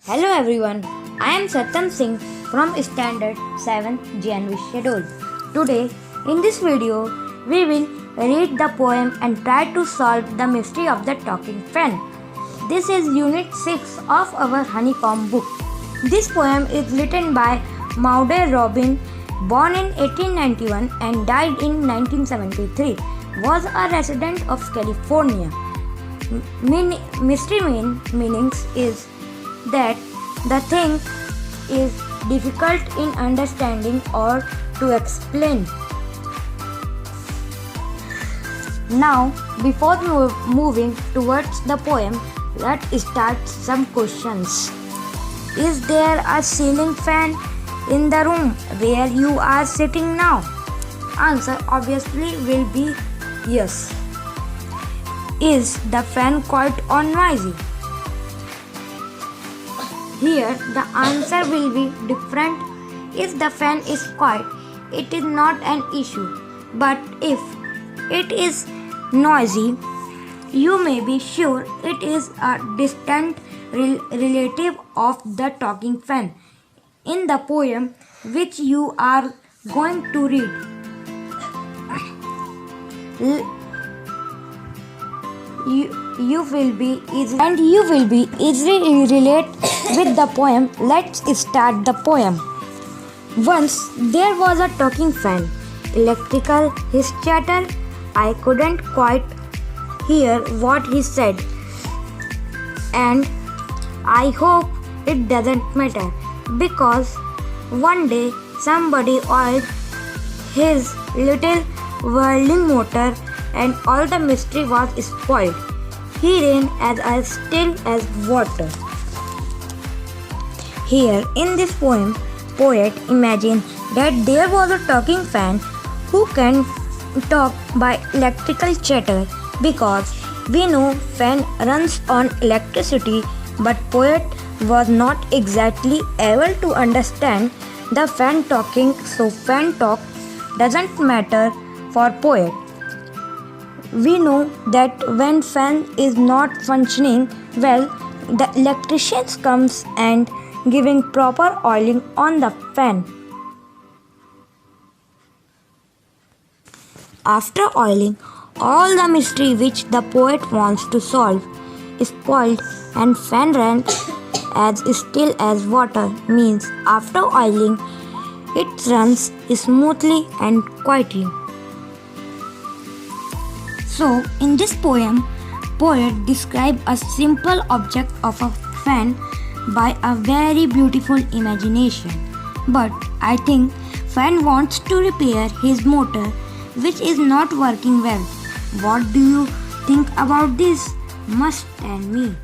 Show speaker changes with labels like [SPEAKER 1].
[SPEAKER 1] Hello everyone, I am Satyam Singh from Standard 7 GNV schedule. Today, in this video, we will read the poem and try to solve the mystery of the talking fan. This is Unit 6 of our Honeycomb book. This poem is written by Maude Robin, born in 1891 and died in 1973, was a resident of California. Mystery meanings is that the thing is difficult in understanding or to explain. Now, before moving towards the poem, let's start some questions. Is there a ceiling fan in the room where you are sitting now? Answer obviously will be yes. Is the fan quiet or noisy? Here the answer will be different. If the fan is quiet, it is not an issue. But if it is noisy, you may be sure it is a distant relative of the talking fan. In the poem which you are going to read, you will be easily relate with the poem. Let's start the poem. Once there was a talking fan, electrical, his chatter, I couldn't quite hear what he said, and I hope it doesn't matter, because one day somebody oiled his little whirling motor and all the mystery was spoiled. He ran as still as water. Here in this poem, poet imagined that there was a talking fan who can talk by electrical chatter, because we know fan runs on electricity, but poet was not exactly able to understand the fan talking, so fan talk doesn't matter for poet. We know that when fan is not functioning well, the electrician comes and giving proper oiling on the fan. After oiling, all the mystery which the poet wants to solve is spoiled, and fan ran as still as water, means after oiling it runs smoothly and quietly. So, in this poem, poet describes a simple object of a fan by a very beautiful imagination. But I think fan wants to repair his motor, which is not working well. What do you think about this? Must tell me.